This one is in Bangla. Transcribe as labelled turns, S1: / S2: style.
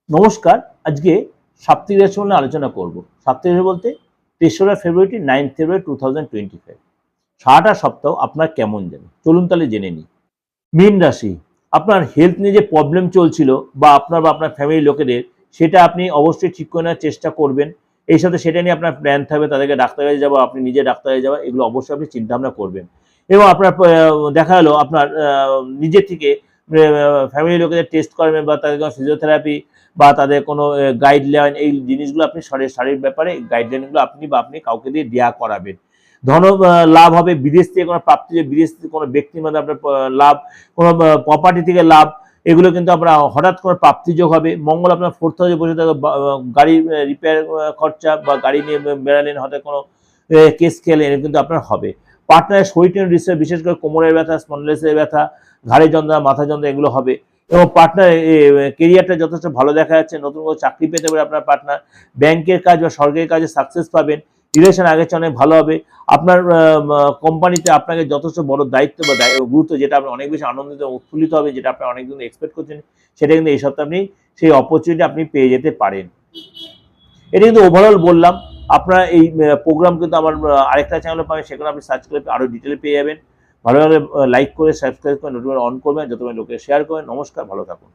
S1: নমস্কার। আজকে সাপ্তাহিক রাশি নিয়ে আলোচনা করব। সাপ্তাহিক রাশি বলতে ৩রা ফেব্রুয়ারি 9 ফেব্রুয়ারি 2025 সারাটা সপ্তাহ আপনার কেমন যাবে চলুন তাহলে জেনে নিই। মীন রাশি, আপনার হেলথ নিয়ে যে প্রবলেম চলছিল বা আপনার ফ্যামিলির লোকেদের, সেটা আপনি অবশ্যই ঠিক করে নেওয়ার চেষ্টা করবেন। এই সাথে সেটা নিয়ে আপনার প্ল্যান থাকবে, তাদেরকে ডাক্তারের কাছে যাবো, আপনি নিজে ডাক্তারের কাছে যাবেন, এগুলো অবশ্যই আপনি চিন্তাভাবনা করবেন। এবং আপনার দেখা গেলো আপনার নিজে থেকে ফ্যামিলির লোকেদের টেস্ট করাবেন বা তাদের কোনো ফিজিওথেরাপি বা তাদের কোনো গাইডলাইন, এই জিনিসগুলো আপনি শারীরিক ব্যাপারে গাইডলাইনগুলো আপনি কাউকে দিয়ে দেয়া করাবেন। ধন লাভ হবে, বিদেশ থেকে কোনো প্রাপ্তি, বিদেশ থেকে কোনো ব্যক্তির মধ্যে আপনার লাভ, কোনো প্রপার্টি থেকে লাভ, এগুলো কিন্তু আপনার হঠাৎ করে প্রাপ্তিযোগ হবে। মঙ্গল আপনার 4th হাউসে বসে থাকবে, গাড়ি রিপেয়ার খরচা বা গাড়ি নিয়ে বেড়ালেন, হয়তো কোনো কেস খেলেন, এর কিন্তু আপনার হবে। পার্টনারের শরীর ডিস্টার্ব, বিশেষ করে কোমরের ব্যথা, স্পন্ডাইলিসের ব্যথা, ঘাড়ের যন্ত্রণা, মাথা যন্ত্রণা, এগুলো হবে। এবং পার্টনার কেরিয়ারটা যথেষ্ট ভালো দেখা যাচ্ছে, নতুন করে চাকরি পেতে পারে আপনার পার্টনার, ব্যাংকের কাজ বা সরকারি কাজে সাকসেস পাবেন, রিলেশন আগের চেয়ে অনেক ভালো হবে। আপনার কোম্পানিতে আপনাকে যথেষ্ট বড় দায়িত্ব বা গুরুত্ব, যেটা আপনি অনেক বেশি আনন্দিত উৎফুল্লিত হবে, যেটা আপনি অনেকদিন এক্সপেক্ট করছেন, সেটা কিন্তু এই সপ্তাহে আপনি সেই অপরচুনিটি আপনি পেয়ে যেতে পারেন। এটা কিন্তু ওভারঅল বললাম। আপনারা এই প্রোগ্রাম কিন্তু আমার আরেকটা চ্যানেলে পাবেন, সেখানে আপনি সার্চ করে আরও ডিটেলে পেয়ে যাবেন। ভালো লাগলে লাইক করে সাবস্ক্রাইব করে নোটিফিকেশন অন করবেন, যত লোকে শেয়ার করেন। নমস্কার, ভালো থাকুন।